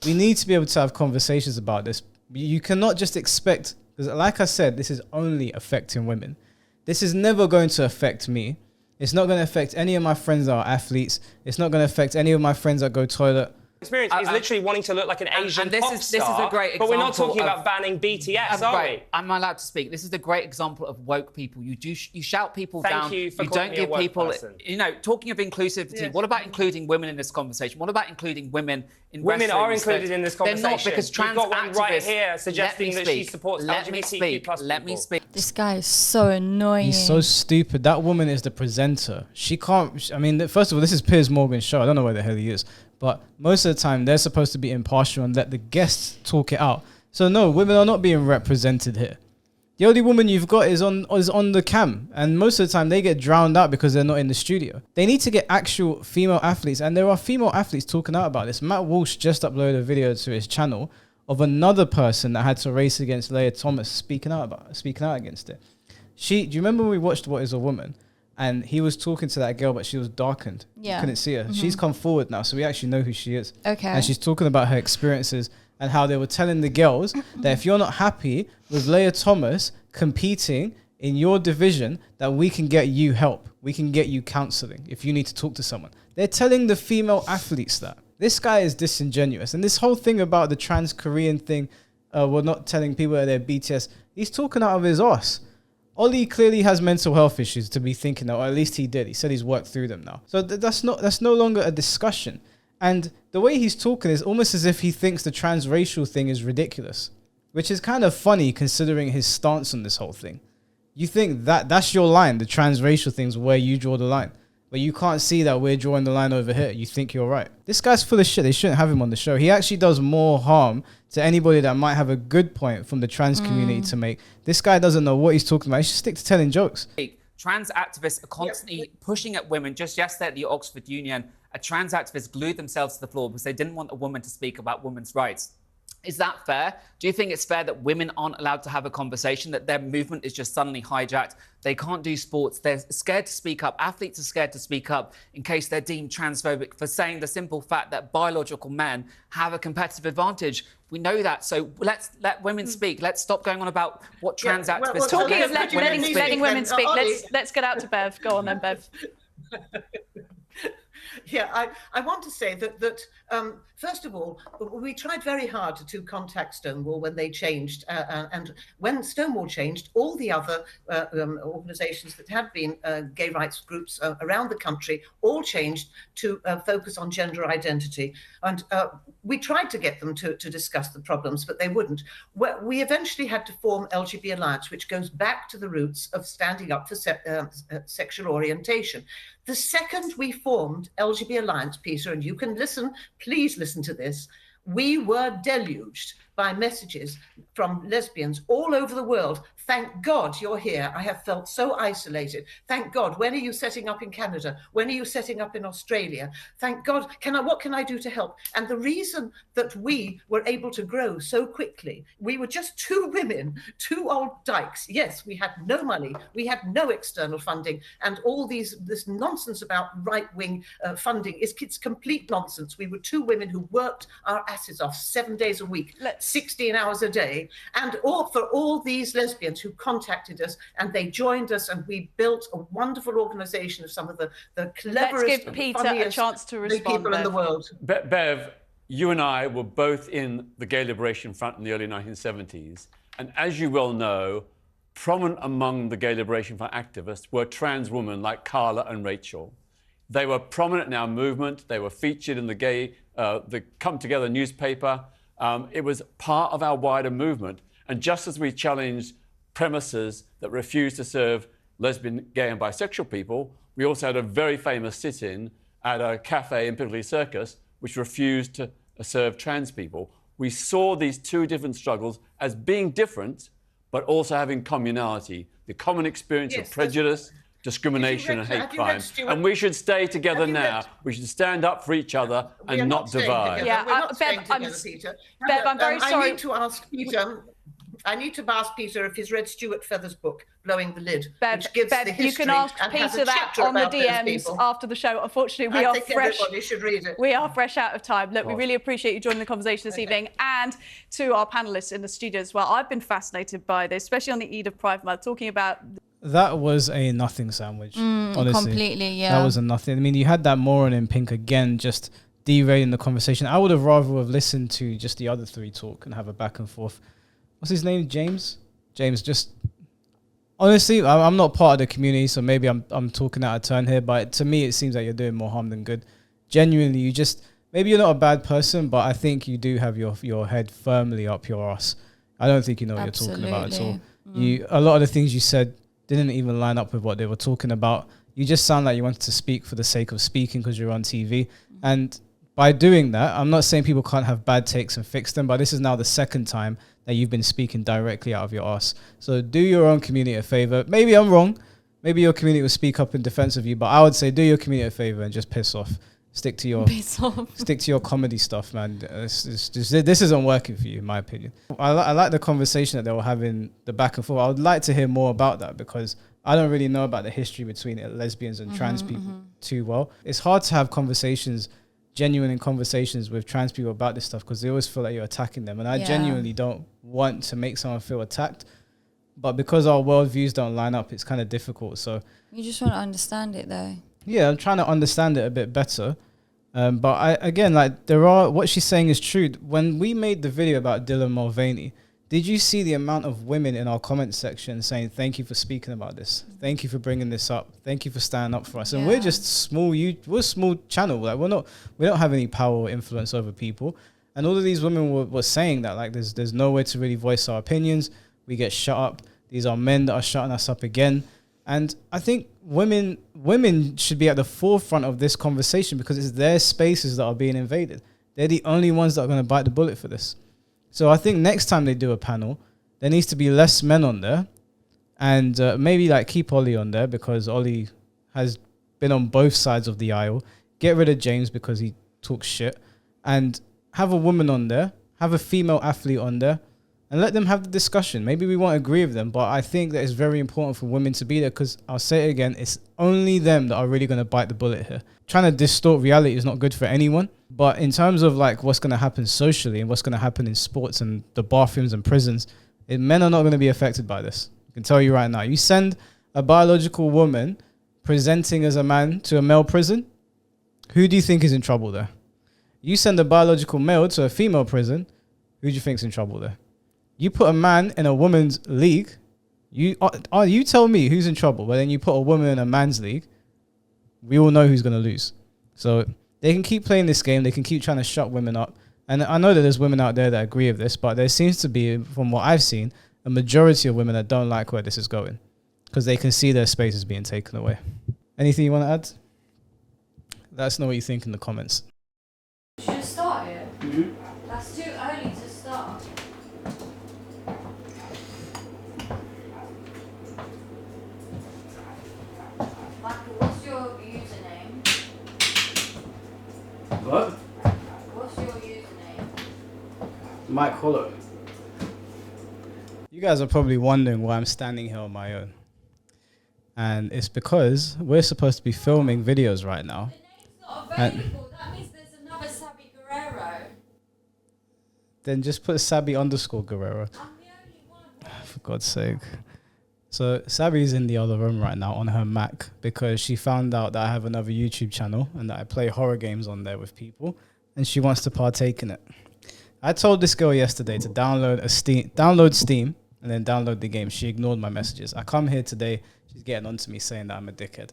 We need to be able to have conversations about this. You cannot just expect, because like I said, this is only affecting women. This is never going to affect me. It's not going to affect any of my friends that are athletes. It's not going to affect any of my friends that go toilet. Experience is literally wanting to look like an Asian pop star, this is a great example. But we're not talking about banning BTS, are we? I'm allowed to speak. This is a great example of woke people. You shout people down. Thank you for don't give people. Person. You know, talking of inclusivity. Yes. What about including women in this conversation? What about including women in women are included in this conversation? They're not, because trans You've got one activists right here suggesting that she supports LGBTQ plus people. Let me speak. This guy is so annoying. He's so stupid. That woman is the presenter. She can't. I mean, first of all, this is Piers Morgan's show. I don't know where the hell he is. But most of the time, they're supposed to be impartial and let the guests talk it out. So no, women are not being represented here. The only woman you've got is on the cam. And most of the time, they get drowned out because they're not in the studio. They need to get actual female athletes. And there are female athletes talking out about this. Matt Walsh just uploaded a video to his channel of another person that had to race against Leah Thomas speaking out against it. Do you remember when we watched What Is a Woman? And he was talking to that girl, but she was darkened. Yeah. You couldn't see her. Mm-hmm. She's come forward now, so we actually know who she is. Okay. And she's talking about her experiences and how they were telling the girls that if you're not happy with Leah Thomas competing in your division, that we can get you help. We can get you counseling if you need to talk to someone. They're telling the female athletes that. This guy is disingenuous. And this whole thing about the trans Korean thing, we're not telling people that they're BTS. He's talking out of his ass. Ollie clearly has mental health issues to be thinking that, or at least he did. He said he's worked through them now. So that's no longer a discussion. And the way he's talking is almost as if he thinks the transracial thing is ridiculous, which is kind of funny considering his stance on this whole thing. You think that's your line, the transracial thing's where you draw the line. But you can't see that we're drawing the line over here. You think you're right. This guy's full of shit. They shouldn't have him on the show. He actually does more harm to anybody that might have a good point from the trans community to make. This guy doesn't know what he's talking about. He should stick to telling jokes. Trans activists are constantly pushing at women. Just yesterday at the Oxford Union, a trans activist glued themselves to the floor because they didn't want a woman to speak about women's rights. Is that fair? Do you think it's fair that women aren't allowed to have a conversation, that their movement is just suddenly hijacked? They can't do sports. They're scared to speak up. Athletes are scared to speak up in case they're deemed transphobic for saying the simple fact that biological men have a competitive advantage. We know that. So let's let women speak. Let's stop going on about what trans activists... Talking of letting women speak, let's get out to Bev. Go on then, Bev. Yeah, I want to say that first of all, we tried very hard to contact Stonewall when they changed. And when Stonewall changed, all the other organizations that had been gay rights groups around the country all changed to focus on gender identity. And we tried to get them to discuss the problems, but they wouldn't. We eventually had to form LGB Alliance, which goes back to the roots of standing up for sexual orientation. The second we formed LGB Alliance, Peter, and you can listen, please listen to this, we were deluged by messages from lesbians all over the world. Thank God you're here. I have felt so isolated. Thank God. When are you setting up in Canada? When are you setting up in Australia? Thank God. What can I do to help? And the reason that we were able to grow so quickly, we were just two women, two old dykes. Yes, we had no money. We had no external funding. And all this nonsense about right-wing funding it's complete nonsense. We were two women who worked our asses off 7 days a week, 16 hours a day. And for all these lesbians who contacted us, and they joined us, and we built a wonderful organization of some of the cleverest, let's give Peter a chance to respond, people in the world. Bev, you and I were both in the Gay Liberation Front in the early 1970s. And as you well know, prominent among the Gay Liberation Front activists were trans women like Carla and Rachel. They were prominent in our movement. They were featured in the Come Together newspaper. It was part of our wider movement. And just as we challenged premises that refused to serve lesbian, gay and bisexual people, we also had a very famous sit-in at a cafe in Piccadilly Circus which refused to serve trans people. We saw these two different struggles as being different, but also having communality, the common experience of prejudice, discrimination and hate crime. And we should stay together now. We should stand up for each other and not divide. Yeah, we're not staying together, Peter. Bev, I'm very sorry. I need to ask Peter if he's read Stuart Feather's book, Blowing the Lid, which gives the history. You can ask Peter that on the DMs after the show. Unfortunately, we are fresh. Everybody should read it. We are fresh out of time. Look, we really appreciate you joining the conversation this evening, and to our panelists in the studio as well. I've been fascinated by this, especially on the Eve of Pride Month, talking about... That was a nothing sandwich, honestly. Completely, yeah. That was a nothing. I mean, you had that moron in pink again, just derailing the conversation. I would have rather have listened to just the other three talk and have a back and forth. What's his name? James, just... Honestly, I'm not part of the community, so maybe I'm talking out of turn here, but to me, it seems like you're doing more harm than good. Genuinely, maybe you're not a bad person, but I think you do have your head firmly up your ass. I don't think you know what you're talking about at all. A lot of the things you said didn't even line up with what they were talking about. You just sound like you wanted to speak for the sake of speaking because you're on TV. And by doing that, I'm not saying people can't have bad takes and fix them, but this is now the second time that you've been speaking directly out of your ass. So do your own community a favor. Maybe I'm wrong. Maybe your community will speak up in defense of you, but I would say do your community a favor and just piss off. Stick to your comedy stuff, man. This isn't working for you, in my opinion. I like the conversation that they were having, the back and forth. I would like to hear more about that because I don't really know about the history between lesbians and trans people too well. It's hard to have genuine conversations with trans people about this stuff because they always feel like you're attacking them. And I genuinely don't want to make someone feel attacked. But because our worldviews don't line up, it's kind of difficult. So you just want to understand it, though. Yeah, I'm trying to understand it a bit better. But what she's saying is true. When we made the video about Dylan Mulvaney, Did you see the amount of women in our comment section saying, thank you for speaking about this? Thank you for bringing this up. Thank you for standing up for us. And we're just small, we're a small channel. Like we don't have any power or influence over people. And all of these women were saying that, like, there's no way to really voice our opinions. We get shut up. These are men that are shutting us up again. And I think women should be at the forefront of this conversation because it's their spaces that are being invaded. They're the only ones that are going to bite the bullet for this. So I think next time they do a panel, there needs to be less men on there, and maybe like keep Ollie on there because Ollie has been on both sides of the aisle. Get rid of James because he talks shit, and have a woman on there, have a female athlete on there, and let them have the discussion. Maybe we won't agree with them, but I think that it's very important for women to be there because I'll say it again, it's only them that are really going to bite the bullet here. Trying to distort reality is not good for anyone. But in terms of like what's going to happen socially and what's going to happen in sports and the bathrooms and prisons, men are not going to be affected by this. I can tell you right now. You send a biological woman presenting as a man to a male prison, who do you think is in trouble there? You send a biological male to a female prison, who do you think is in trouble there? You put a man in a woman's league, you tell me who's in trouble, but then you put a woman in a man's league, we all know who's going to lose. So they can keep playing this game. They can keep trying to shut women up. And I know that there's women out there that agree with this, but there seems to be, from what I've seen, a majority of women that don't like where this is going because they can see their spaces being taken away. Anything you want to add? Let us know what you think in the comments. Should have started. Mm-hmm. That's too early to start. Michael, what's your username? What? What's your username? Mike Hollow. You guys are probably wondering why I'm standing here on my own. And it's because we're supposed to be filming videos right now. The name's not available. That means there's another Sabi Guerrero. Then just put Sabi _ Guerrero. I'm the only one. For God's sake. So Sabi's in the other room right now on her Mac because she found out that I have another YouTube channel and that I play horror games on there with people, and she wants to partake in it. I told this girl yesterday to download Steam and then download the game. She ignored my messages. I come here today, she's getting on to me saying that I'm a dickhead.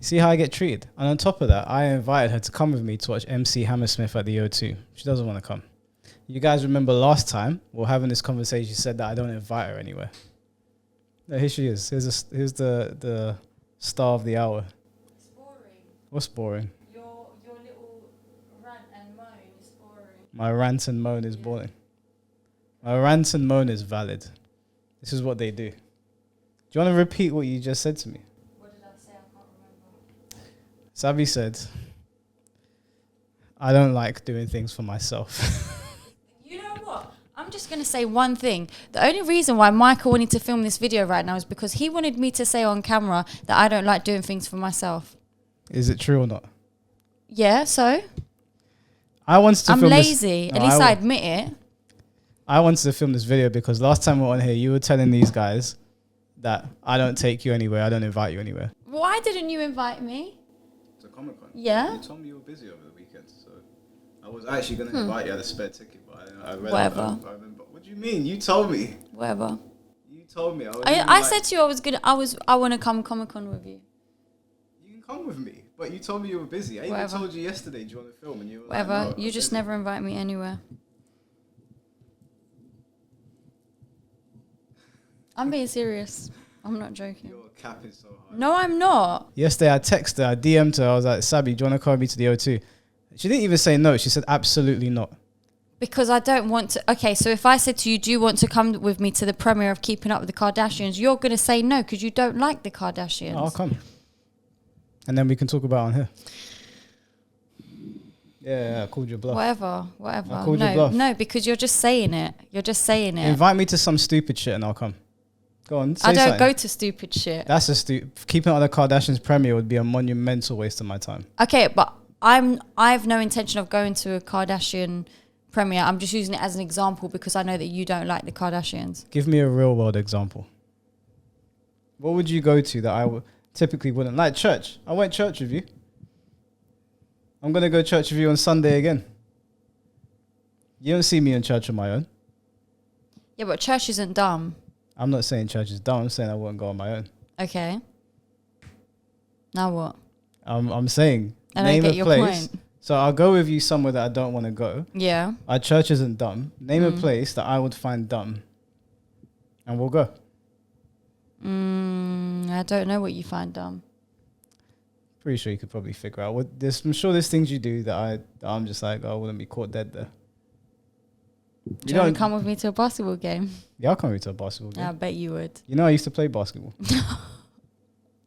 See how I get treated? And on top of that, I invited her to come with me to watch MC Hammersmith at the O2. She doesn't want to come. You guys remember last time we were having this conversation, she said that I don't invite her anywhere. No, here she is. Here's the star of the hour. It's boring. What's boring? Your little rant and moan is boring. My rant and moan is boring. My rant and moan is valid. This is what they do. Do you want to repeat what you just said to me? What did I say? I can't remember. Sabi said, I don't like doing things for myself. You know what? I'm just going to say one thing. The only reason why Michael wanted to film this video right now is because he wanted me to say on camera that I don't like doing things for myself. Is it true or not? Yeah, so? I wanted to I'm film lazy. this. At least I admit it. I wanted to film this video because last time we were on here, you were telling these guys that I don't take you anywhere, I don't invite you anywhere. Why didn't you invite me? To ComicCon? Yeah. You told me you were busy over the weekend, so I was actually going to invite you. I had a spare ticket, but I read Whatever. I remember. What do you mean? You told me. Whatever. You told me. I said to you I want to come ComicCon with you. You can come with me, but you told me you were busy. I even told you yesterday, do you want to film? And you were whatever. Like, no, you just never invite me anywhere. I'm being serious. I'm not joking. Your cap is so high. No, I'm not. Yesterday I texted her, I DM'd her, I was like, Sabi, do you want to come with me to the O2? She didn't even say no. She said absolutely not. Because I don't want to. Okay, so if I said to you, do you want to come with me to the premiere of Keeping Up with the Kardashians? You're going to say no because you don't like the Kardashians. I'll come. And then we can talk about it on here. Yeah, I called you a bluff. Whatever. I called you a bluff. No, because you're just saying it. You're just saying it. Invite me to some stupid shit and I'll come. Go on, say I don't something. go to stupid shit. That's a Keeping Up with the Kardashians premiere would be a monumental waste of my time. Okay, but I've no intention of going to a Kardashian premiere. I'm just using it as an example because I know that you don't like the Kardashians. Give me a real world example. What would you go to that I typically wouldn't like? Church. I went church with you. I'm going to go church with you on Sunday again. You don't see me in church on my own. Yeah, but church isn't dumb. I'm not saying church is dumb. I'm saying I wouldn't go on my own. Okay. Now what? I'm saying I name don't a get your place. point. So I'll go with you somewhere that I don't want to go. Yeah. Our church isn't dumb. Name a place that I would find dumb, and we'll go. I don't know what you find dumb. Pretty sure you could probably figure out what. I'm sure there's things you do that I'm just like, oh, I wouldn't be caught dead there. Do you want to come with me to a basketball game? Yeah, I'll come with you to a basketball game. I bet you would. You know, I used to play basketball.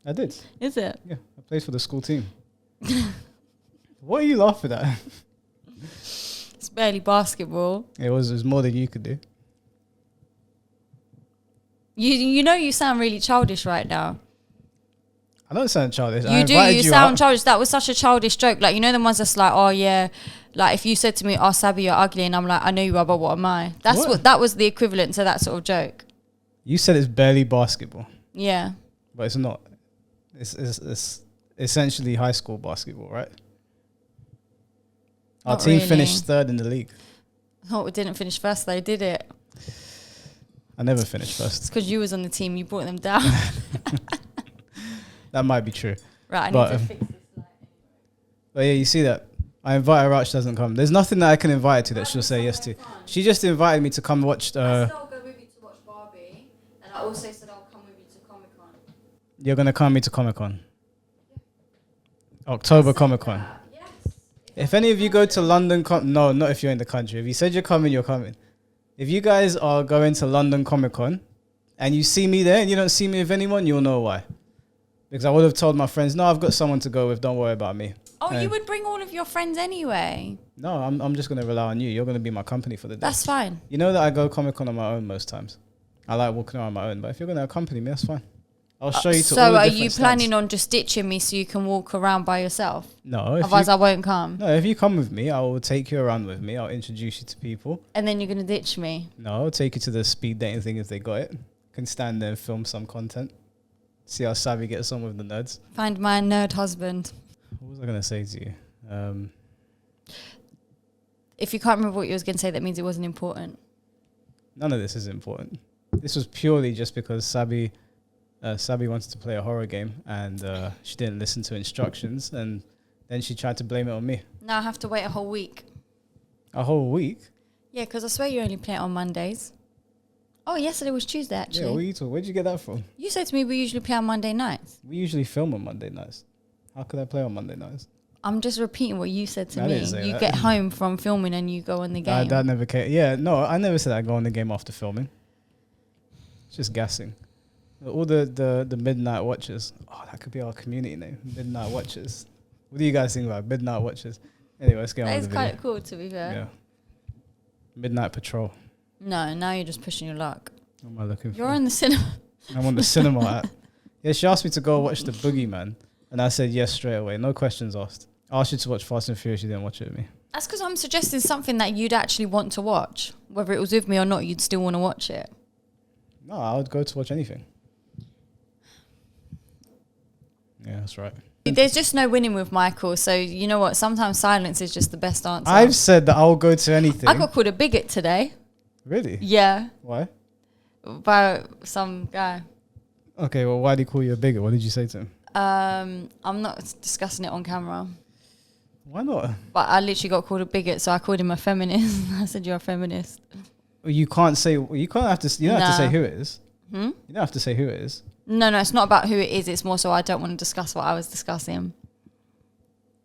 I did. Is it? Yeah, I played for the school team. What are you laughing at? It's barely basketball. It was more than you could do. You know you sound really childish right now. I don't sound childish. You sound childish. That was such a childish joke. Like, you know the ones that's like, oh yeah, like if you said to me, oh Sabi, you're ugly, and I'm like, I know you are, but what am I? That's what that was the equivalent to that sort of joke. You said it's barely basketball. Yeah. But it's not. It's essentially high school basketball, right? Our team finished third in the league. Oh, it didn't finish first though, did it? I never finished first. It's because you was on the team. You brought them down. That might be true. Right, I need to fix this light. But yeah, you see that? I invite her out, she doesn't come. There's nothing that I can invite her to that she'll say yes to. She just invited me to come watch... I said I'll go with you to watch Barbie. And I also said I'll come with you to ComicCon. You're going to come with me to ComicCon? October ComicCon. Yes. If any of you go to London... No, not if you're in the country. If you said you're coming, you're coming. If you guys are going to London ComicCon and you see me there and you don't see me with anyone, you'll know why. Because I would have told my friends, no, I've got someone to go with. Don't worry about me. Oh, you would bring all of your friends anyway. No, I'm just going to rely on you. You're going to be my company for the day. That's fine. You know that I go Comic-Con on my own most times. I like walking around on my own. But if you're going to accompany me, that's fine. I'll show you to all the different So are you planning on just ditching me so you can walk around by yourself? No. Otherwise I won't come. No, if you come with me, I will take you around with me. I'll introduce you to people. And then you're going to ditch me? No, I'll take you to the speed dating thing if they got it. Can stand there and film some content. See how Savvy gets on with the nerds. Find my nerd husband. What was I going to say to you? If you can't remember what you was going to say, that means it wasn't important. None of this is important. This was purely just because Sabi wanted to play a horror game and she didn't listen to instructions and then she tried to blame it on me. Now I have to wait a whole week. A whole week? Yeah, because I swear you only play it on Mondays. Oh, yesterday was Tuesday, actually. Yeah, what are you talking? Where'd you get that from? You said to me we usually play on Monday nights. We usually film on Monday nights. How could I play on Monday nights? I'm just repeating what you said to me. Didn't say You that. get home from filming and you go on the game. That never came. Yeah, no, I never said I'd go on the game after filming. It's just gassing. All the midnight watchers. Oh, that could be our community name. Midnight watchers. What do you guys think about midnight watchers? Anyway, let's get on with the video. That is quite cool, to be fair. Yeah. Midnight patrol. No, now you're just pushing your luck. What am I looking for? You're on the cinema. I'm on the cinema app. Yeah, she asked me to go watch The Boogeyman, and I said yes straight away. No questions asked. I asked you to watch Fast and Furious. You didn't watch it with me. That's because I'm suggesting something that you'd actually want to watch. Whether it was with me or not, you'd still want to watch it. No, I would go to watch anything. Yeah, that's right. There's just no winning with Michael. So you know what? Sometimes silence is just the best answer. I've said that I'll go to anything. I got called a bigot today. Really? Yeah. Why? By some guy. Okay, well, why did he call you a bigot? What did you say to him? I'm not discussing it on camera. Why not? But I literally got called a bigot, so I called him a feminist. I said, "You're a feminist." Well, you can't say. You can't have to. You don't have to say who it is. You don't have to say who it is. No, it's not about who it is. It's more so I don't want to discuss what I was discussing.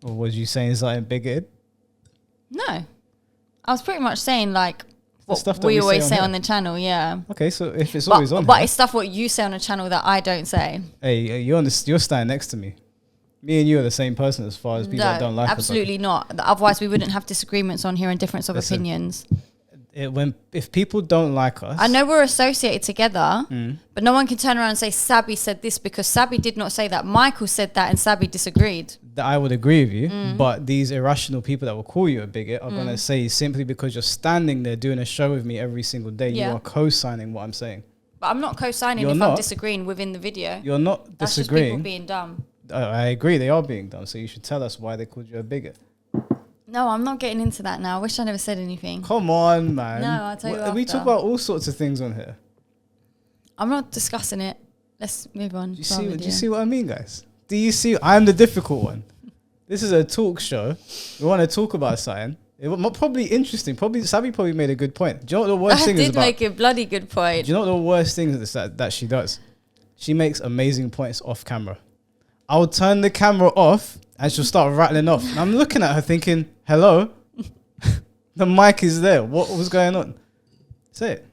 Or was you saying something bigoted? No, I was pretty much saying like what stuff we always say here. on the channel. Yeah. Okay, so if it's always on, but it's stuff what you say on the channel that I don't say. Hey, you're standing next to me. Me and you are the same person as far as people that don't like us. Absolutely not. Otherwise, we wouldn't have disagreements on here and difference of opinions. If people don't like us, I know we're associated together, but no one can turn around and say Sabi said this because Sabi did not say that. Michael said that and Sabi disagreed. That I would agree with you, but these irrational people that will call you a bigot are going to say simply because you're standing there doing a show with me every single day, you are co-signing what I'm saying. But I'm not co-signing if I'm disagreeing within the video. You're not That's disagreeing. Just people being dumb. I agree, they are being dumb. So you should tell us why they called you a bigot. No, I'm not getting into that now. I wish I never said anything. Come on, man. No, I'll tell you We after. talk about all sorts of things on here. I'm not discussing it. Let's move on. Do you see what I mean, guys? Do you see? I'm the difficult one. This is a talk show. We want to talk about something. It was probably interesting. Sabi probably made a good point. Do you know what the worst thing is about? I did make a bloody good point. Do you know what the worst thing is that she does? She makes amazing points off camera. I'll turn the camera off and she'll start rattling off. And I'm looking at her thinking, hello? The mic is there. What was going on? Say it.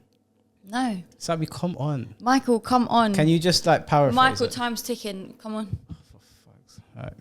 No. Sabi, come on. Michael, come on. Can you just like paraphrase Michael, it? time's ticking. Come on. Oh, for fuck's sake. All right.